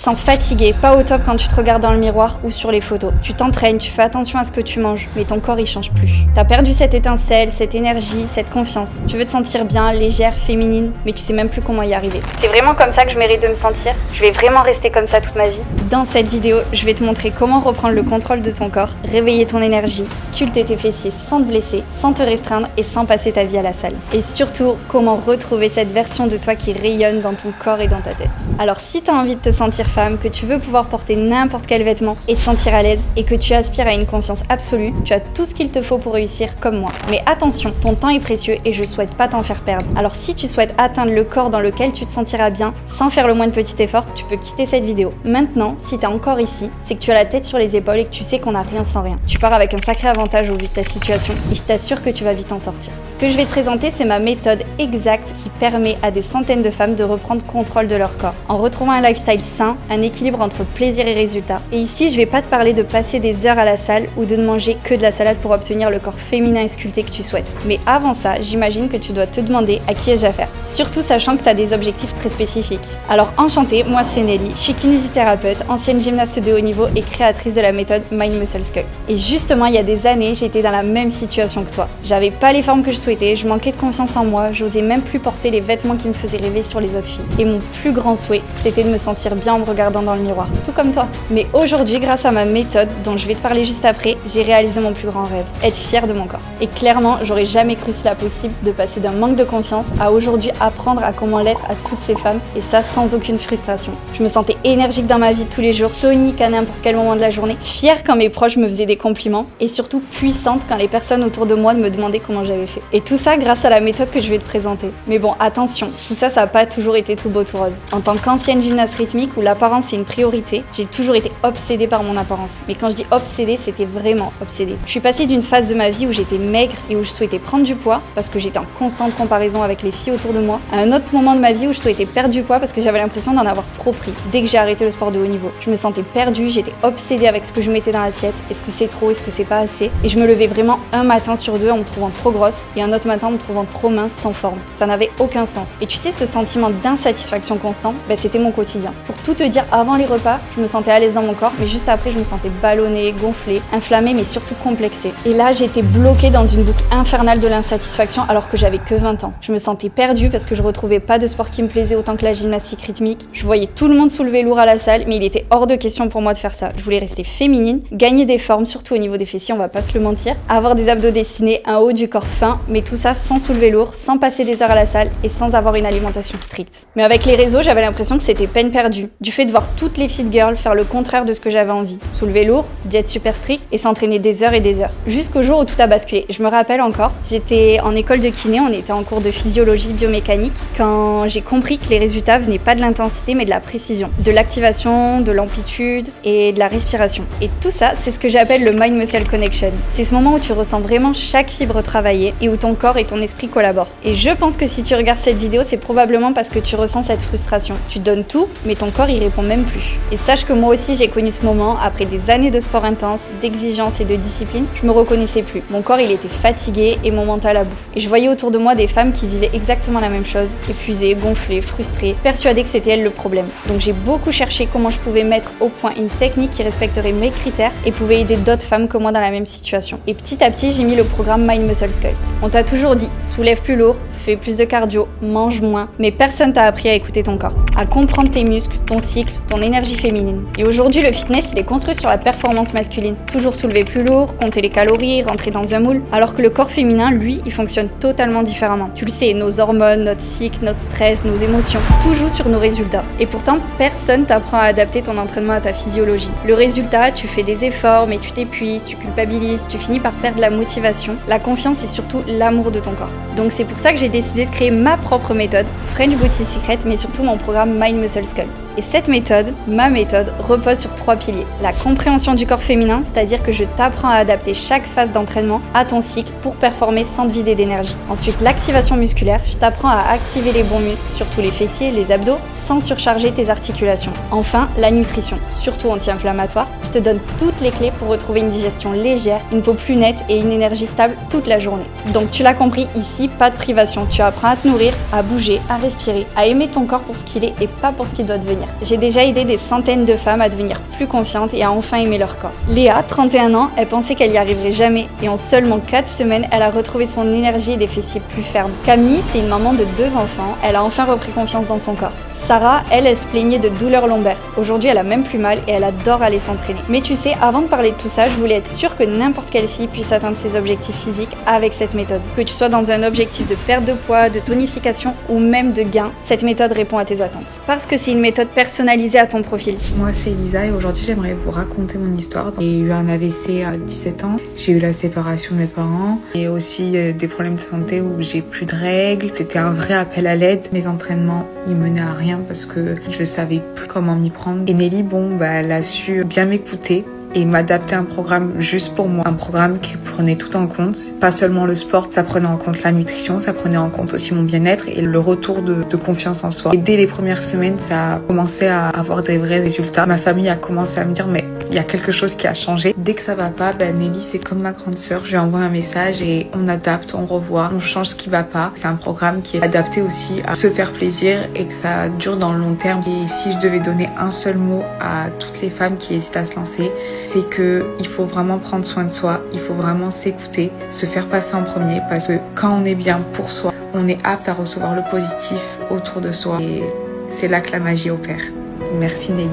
sens fatigué, pas au top quand tu te regardes dans le miroir ou sur les photos. Tu t'entraînes, tu fais attention à ce que tu manges, mais ton corps il change plus. T'as perdu cette étincelle, cette énergie, cette confiance. Tu veux te sentir bien, légère, féminine, mais tu sais même plus comment y arriver. C'est vraiment comme ça que je mérite de me sentir. Je vais vraiment rester comme ça toute ma vie. Dans cette vidéo, je vais te montrer comment reprendre le contrôle de ton corps, réveiller ton énergie, sculpter tes fessiers sans te blesser, sans te restreindre et sans passer ta vie à la salle. Et surtout, comment retrouver cette version de toi qui rayonne dans ton corps et dans ta tête. Alors si t'as envie de te sentir femme, que tu veux pouvoir porter n'importe quel vêtement et te sentir à l'aise et que tu aspires à une confiance absolue, tu as tout ce qu'il te faut pour réussir comme moi. Mais attention, ton temps est précieux et je souhaite pas t'en faire perdre. Alors si tu souhaites atteindre le corps dans lequel tu te sentiras bien sans faire le moindre petit effort, tu peux quitter cette vidéo. Maintenant, si t'es encore ici, c'est que tu as la tête sur les épaules et que tu sais qu'on n'a rien sans rien. Tu pars avec un sacré avantage au vu de ta situation et je t'assure que tu vas vite en sortir. Ce que je vais te présenter, c'est ma méthode exacte qui permet à des centaines de femmes de reprendre contrôle de leur corps en retrouvant un lifestyle sain, un équilibre entre plaisir et résultat. Et ici, je vais pas te parler de passer des heures à la salle ou de ne manger que de la salade pour obtenir le corps féminin et sculpté que tu souhaites. Mais avant ça, j'imagine que tu dois te demander à qui ai-je affaire. Surtout sachant que tu as des objectifs très spécifiques. Alors enchantée, moi c'est Nelly, je suis kinésithérapeute, ancienne gymnaste de haut niveau et créatrice de la méthode Mind Muscle Sculpt. Et justement, il y a des années, j'étais dans la même situation que toi. J'avais pas les formes que je souhaitais, je manquais de confiance en moi, j'osais même plus porter les vêtements qui me faisaient rêver sur les autres filles. Et mon plus grand souhait, c'était de me sentir bien en me regardant dans le miroir, tout comme toi. Mais aujourd'hui, grâce à ma méthode, dont je vais te parler juste après, j'ai réalisé mon plus grand rêve, être fière de mon corps. Et clairement, j'aurais jamais cru cela possible de passer d'un manque de confiance à aujourd'hui apprendre à comment l'être à toutes ces femmes, et ça sans aucune frustration. Je me sentais énergique dans ma vie de tous les jours, tonique à n'importe quel moment de la journée, fière quand mes proches me faisaient des compliments, et surtout puissante quand les personnes autour de moi me demandaient comment j'avais fait. Et tout ça grâce à la méthode que je vais te présenter. Mais bon, attention, tout ça, ça n'a pas toujours été tout beau tout rose. En tant qu'ancienne gymnaste rythmique où l'apparence est une priorité, j'ai toujours été obsédée par mon apparence. Mais quand je dis obsédée, c'était vraiment obsédée. Je suis passée d'une phase de ma vie où j'étais maigre et où je souhaitais prendre du poids parce que j'étais en constante comparaison avec les filles autour de moi, à un autre moment de ma vie où je souhaitais perdre du poids parce que j'avais l'impression d'en avoir trop pris. Dès que j'ai arrêté le sport de haut niveau, je me sentais perdue, j'étais obsédée avec ce que je mettais dans l'assiette. Est-ce que c'est trop, est-ce que c'est pas assez? Et je me levais vraiment un matin sur deux en me trouvant trop grosse et un autre matin en me trouvant trop mince, sans forme. Ça n'avait aucun sens. Et tu sais, ce sentiment d'insatisfaction constant, c'était mon quotidien. Pour tout te dire, avant les repas, je me sentais à l'aise dans mon corps, mais juste après, je me sentais ballonnée, gonflée, inflammée, mais surtout complexée. Et là, j'étais bloquée dans une boucle infernale de l'insatisfaction alors que j'avais que 20 ans. Je me sentais perdue parce que je retrouvais pas de sport qui me plaisait autant que la gymnastique rythmique. Je voyais tout le monde soulever lourd à la salle, mais il était hors de question pour moi de faire ça. Je voulais rester féminine, gagner des formes, surtout au niveau des fessiers, on va pas se le mentir, avoir des abdos dessinés, un haut du corps fin, mais tout ça sans soulever lourd, sans passer des heures à la salle et sans avoir une alimentation stricte. Mais avec les réseaux, j'avais l'impression que c'était peine perdue, du fait de voir toutes les fit girls faire le contraire de ce que j'avais envie. Soulever lourd, diète super stricte et s'entraîner des heures et des heures. Jusqu'au jour où tout a basculé. Je me rappelle encore, j'étais en école de kiné, on était en cours de physiologie biomécanique, quand j'ai compris que les résultats venaient pas de l'intensité mais de la précision, de l'activation, de l'amplitude et de la respiration. Et tout ça, c'est ce que j'appelle le Mind Muscle Connection. C'est ce moment où tu ressens vraiment chaque fibre travailler et où ton corps et ton esprit collaborent. Et je pense que si tu regardes cette vidéo, c'est probablement parce que tu ressens cette frustration. Tu donnes tout, mais ton corps y répond même plus. Et sache que moi aussi j'ai connu ce moment, après des années de sport intense, d'exigence et de discipline, je me reconnaissais plus. Mon corps il était fatigué et mon mental à bout. Et je voyais autour de moi des femmes qui vivaient exactement la même chose, épuisées, gonflées, frustrées, persuadées que c'était elles le problème. Donc j'ai beaucoup cherché comment je pouvais mettre au point une technique qui respecterait mes critères et pouvait aider d'autres femmes comme moi dans la même situation. Et petit à petit, j'ai mis le programme Mind Muscle Sculpt. On t'a toujours dit, soulève plus lourd, fais plus de cardio, mange moins, mais personne t'a appris à écouter ton corps, à comprendre tes muscles, ton cycle, ton énergie féminine. Et aujourd'hui, le fitness, il est construit sur la performance masculine. Toujours soulever plus lourd, compter les calories, rentrer dans un moule, alors que le corps féminin, lui, il fonctionne totalement différemment. Tu le sais, nos hormones, notre cycle, notre stress, nos émotions, tout joue sur nos résultats. Et pourtant, personne t'apprend à adapter ton entraînement à ta physiologie. Le résultat, tu fais des efforts, mais tu t'épuises, tu culpabilises, tu finis par perdre la motivation, la confiance et surtout l'amour de ton corps. Donc c'est pour ça que j'ai décidé de créer ma propre méthode, French Booty Secret, mais surtout mon programme Mind Muscle Sculpt. Et cette méthode, ma méthode, repose sur 3 piliers. La compréhension du corps féminin, c'est-à-dire que je t'apprends à adapter chaque phase d'entraînement à ton cycle pour performer sans te vider d'énergie. Ensuite, l'activation musculaire, je t'apprends à activer les bons muscles, surtout les fessiers, les abdos, sans surcharger tes articulations. Enfin, la nutrition, surtout anti-inflammatoire, je te donne toutes les clés pour retrouver une digestion légère, une peau plus nette et une énergie stable toute la journée. Donc tu l'as compris, ici, pas de privation. Tu apprends à te nourrir, à bouger, à respirer, à aimer ton corps pour ce qu'il est et pas pour ce qu'il doit devenir. J'ai déjà aidé des centaines de femmes à devenir plus confiantes et à enfin aimer leur corps. Léa, 31 ans, elle pensait qu'elle y arriverait jamais et en seulement 4 semaines, elle a retrouvé son énergie et des fessiers plus fermes. Camille, c'est une maman de 2 enfants, elle a enfin repris confiance dans son corps. Sarah, elle se plaignait de douleurs lombaires. Aujourd'hui, elle a même plus mal et elle adore aller s'entraîner. Mais tu sais, avant de parler de tout ça, je voulais être sûre que n'importe quelle fille puisse atteindre ses objectifs physiques avec cette méthode. Que tu sois dans un objectif de perte de poids, de tonification ou même de gain, cette méthode répond à tes attentes. Parce que c'est une méthode personnalisée à ton profil. Moi, c'est Elisa et aujourd'hui, j'aimerais vous raconter mon histoire. J'ai eu un AVC à 17 ans, j'ai eu la séparation de mes parents et aussi des problèmes de santé où j'ai plus de règles. C'était un vrai appel à l'aide. Mes entraînements, ils menaient à rien parce que je savais plus comment m'y prendre. Et Nelly, elle a su bien m'écouter et m'adapter un programme juste pour moi. Un programme qui prenait tout en compte. Pas seulement le sport, ça prenait en compte la nutrition, ça prenait en compte aussi mon bien-être et le retour de confiance en soi. Et dès les premières semaines, ça a commencé à avoir des vrais résultats. Ma famille a commencé à me dire, mais il y a quelque chose qui a changé. Dès que ça va pas, Nelly, c'est comme ma grande sœur. Je lui envoie un message et on adapte, on revoit, on change ce qui va pas. C'est un programme qui est adapté aussi à se faire plaisir et que ça dure dans le long terme. Et si je devais donner un seul mot à toutes les femmes qui hésitent à se lancer, c'est que il faut vraiment prendre soin de soi, il faut vraiment s'écouter, se faire passer en premier parce que quand on est bien pour soi, on est apte à recevoir le positif autour de soi et c'est là que la magie opère. Merci Nelly.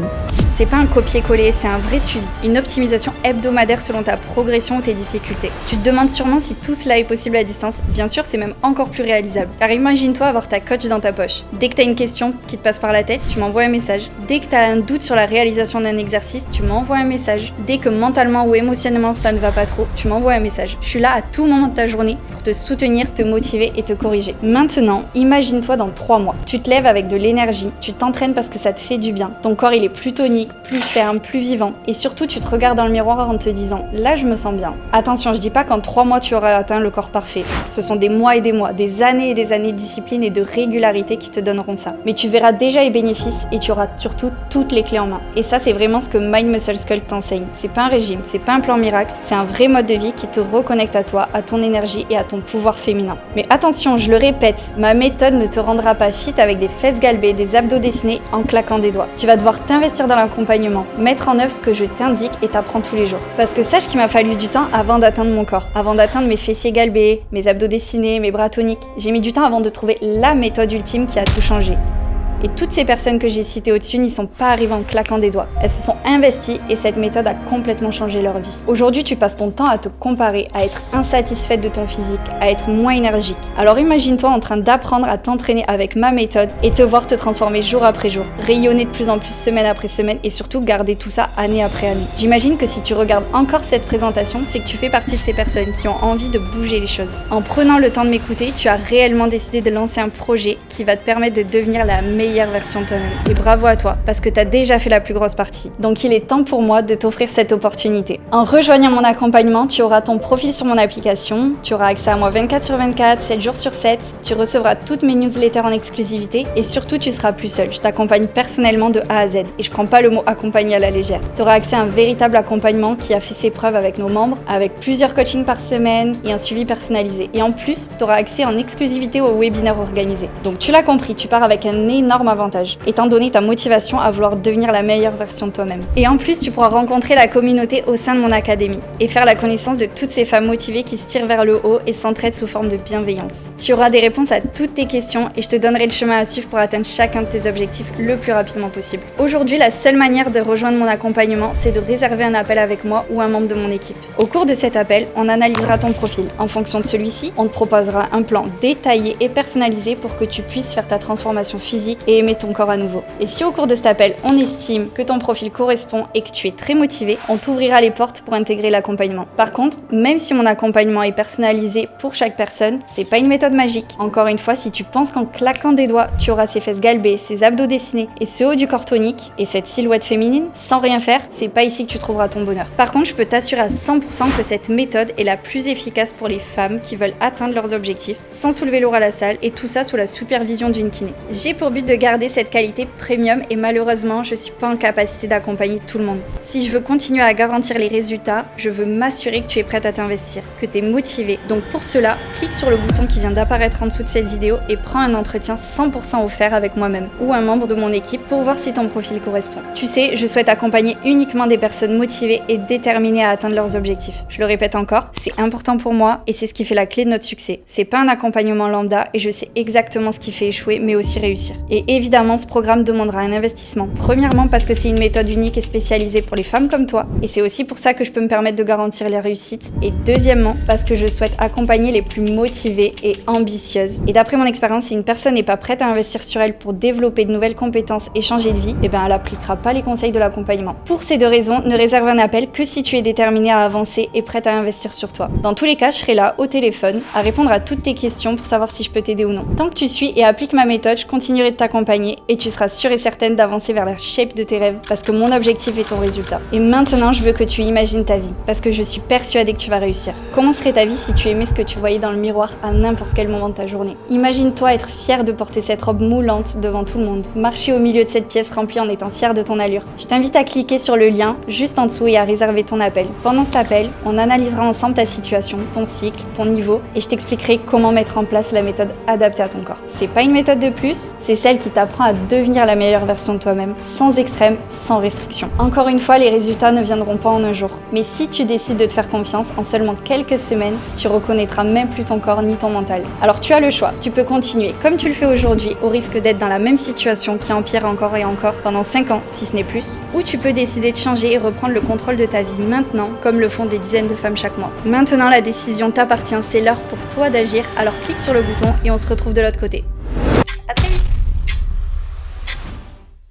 C'est pas un copier-coller, c'est un vrai suivi. Une optimisation hebdomadaire selon ta progression ou tes difficultés. Tu te demandes sûrement si tout cela est possible à distance. Bien sûr, c'est même encore plus réalisable. Car imagine-toi avoir ta coach dans ta poche. Dès que t'as une question qui te passe par la tête, tu m'envoies un message. Dès que t'as un doute sur la réalisation d'un exercice, tu m'envoies un message. Dès que mentalement ou émotionnellement ça ne va pas trop, tu m'envoies un message. Je suis là à tout moment de ta journée pour te soutenir, te motiver et te corriger. Maintenant, imagine-toi dans 3 mois. Tu te lèves avec de l'énergie, tu t'entraînes parce que ça te fait du bien. Ton corps il est plus tonique, plus ferme, plus vivant. Et surtout, tu te regardes dans le miroir en te disant « Là, je me sens bien ». Attention, je dis pas qu'en 3 mois, tu auras atteint le corps parfait. Ce sont des mois et des mois, des années et des années de discipline et de régularité qui te donneront ça. Mais tu verras déjà les bénéfices et tu auras surtout toutes les clés en main. Et ça, c'est vraiment ce que Mind Muscle Skull t'enseigne. C'est pas un régime, c'est pas un plan miracle, c'est un vrai mode de vie qui te reconnecte à toi, à ton énergie et à ton pouvoir féminin. Mais attention, je le répète, ma méthode ne te rendra pas fit avec des fesses galbées, des abdos dessinés en claquant des doigts. Tu vas devoir t'investir dans l'accompagnement, mettre en œuvre ce que je t'indique et t'apprends tous les jours. Parce que sache qu'il m'a fallu du temps avant d'atteindre mon corps, avant d'atteindre mes fessiers galbés, mes abdos dessinés, mes bras toniques. J'ai mis du temps avant de trouver la méthode ultime qui a tout changé. Et toutes ces personnes que j'ai citées au-dessus n'y sont pas arrivées en claquant des doigts. Elles se sont investies et cette méthode a complètement changé leur vie. Aujourd'hui, tu passes ton temps à te comparer, à être insatisfaite de ton physique, à être moins énergique. Alors imagine-toi en train d'apprendre à t'entraîner avec ma méthode et te voir te transformer jour après jour, rayonner de plus en plus semaine après semaine et surtout garder tout ça année après année. J'imagine que si tu regardes encore cette présentation, c'est que tu fais partie de ces personnes qui ont envie de bouger les choses. En prenant le temps de m'écouter, tu as réellement décidé de lancer un projet qui va te permettre de devenir la meilleure version de toi-même. Et bravo à toi, parce que tu as déjà fait la plus grosse partie. Donc il est temps pour moi de t'offrir cette opportunité. En rejoignant mon accompagnement, tu auras ton profil sur mon application, tu auras accès à moi 24/24, 7 jours sur 7, tu recevras toutes mes newsletters en exclusivité et surtout tu seras plus seul. Je t'accompagne personnellement de A à Z et je prends pas le mot accompagner à la légère. Tu auras accès à un véritable accompagnement qui a fait ses preuves avec nos membres, avec plusieurs coachings par semaine et un suivi personnalisé. Et en plus, tu auras accès en exclusivité aux webinaires organisés. Donc tu l'as compris, tu pars avec un énorme avantage, étant donné ta motivation à vouloir devenir la meilleure version de toi-même. Et en plus, tu pourras rencontrer la communauté au sein de mon académie et faire la connaissance de toutes ces femmes motivées qui se tirent vers le haut et s'entraident sous forme de bienveillance. Tu auras des réponses à toutes tes questions et je te donnerai le chemin à suivre pour atteindre chacun de tes objectifs le plus rapidement possible. Aujourd'hui, la seule manière de rejoindre mon accompagnement, c'est de réserver un appel avec moi ou un membre de mon équipe. Au cours de cet appel, on analysera ton profil. En fonction de celui-ci, on te proposera un plan détaillé et personnalisé pour que tu puisses faire ta transformation physique et aimer ton corps à nouveau. Et si au cours de cet appel, on estime que ton profil correspond et que tu es très motivé, on t'ouvrira les portes pour intégrer l'accompagnement. Par contre, même si mon accompagnement est personnalisé pour chaque personne, c'est pas une méthode magique. Encore une fois, si tu penses qu'en claquant des doigts, tu auras ces fesses galbées, ces abdos dessinés et ce haut du corps tonique et cette silhouette féminine, sans rien faire, c'est pas ici que tu trouveras ton bonheur. Par contre, je peux t'assurer à 100% que cette méthode est la plus efficace pour les femmes qui veulent atteindre leurs objectifs sans soulever lourd à la salle et tout ça sous la supervision d'une kiné. J'ai pour but de garder cette qualité premium et malheureusement, je suis pas en capacité d'accompagner tout le monde. Si je veux continuer à garantir les résultats, je veux m'assurer que tu es prête à t'investir, que tu es motivée. Donc pour cela, clique sur le bouton qui vient d'apparaître en dessous de cette vidéo et prends un entretien 100% offert avec moi-même ou un membre de mon équipe pour voir si ton profil correspond. Tu sais, je souhaite accompagner uniquement des personnes motivées et déterminées à atteindre leurs objectifs. Je le répète encore, c'est important pour moi et c'est ce qui fait la clé de notre succès. C'est pas un accompagnement lambda et je sais exactement ce qui fait échouer mais aussi réussir. Et évidemment, ce programme demandera un investissement. Premièrement parce que c'est une méthode unique et spécialisée pour les femmes comme toi et c'est aussi pour ça que je peux me permettre de garantir les réussites. Et deuxièmement parce que je souhaite accompagner les plus motivées et ambitieuses. Et d'après mon expérience, si une personne n'est pas prête à investir sur elle pour développer de nouvelles compétences et changer de vie, elle appliquera pas les conseils de l'accompagnement. Pour ces deux raisons, ne réserve un appel que si tu es déterminé à avancer et prête à investir sur toi. Dans tous les cas, je serai là au téléphone à répondre à toutes tes questions pour savoir si je peux t'aider ou non. Tant que tu suis et appliques ma méthode, je continuerai de t'accompagner et tu seras sûre et certaine d'avancer vers la shape de tes rêves parce que mon objectif est ton résultat. Et maintenant, je veux que tu imagines ta vie parce que je suis persuadée que tu vas réussir. Comment serait ta vie si tu aimais ce que tu voyais dans le miroir à n'importe quel moment de ta journée? Imagine-toi être fière de porter cette robe moulante devant tout le monde, marcher au milieu de cette pièce remplie en étant fière de ton allure. Je t'invite à cliquer sur le lien juste en dessous et à réserver ton appel. Pendant cet appel, on analysera ensemble ta situation, ton cycle, ton niveau et je t'expliquerai comment mettre en place la méthode adaptée à ton corps. C'est pas une méthode de plus, c'est celle qui t'apprend à devenir la meilleure version de toi-même, sans extrême, sans restriction. Encore une fois, les résultats ne viendront pas en un jour. Mais si tu décides de te faire confiance, en seulement quelques semaines, tu reconnaîtras même plus ton corps ni ton mental. Alors tu as le choix, tu peux continuer comme tu le fais aujourd'hui au risque d'être dans la même situation qui empire encore et encore pendant 5 ans, si ce n'est plus, ou tu peux décider de changer et reprendre le contrôle de ta vie maintenant, comme le font des dizaines de femmes chaque mois. Maintenant, la décision t'appartient, c'est l'heure pour toi d'agir, alors clique sur le bouton et on se retrouve de l'autre côté.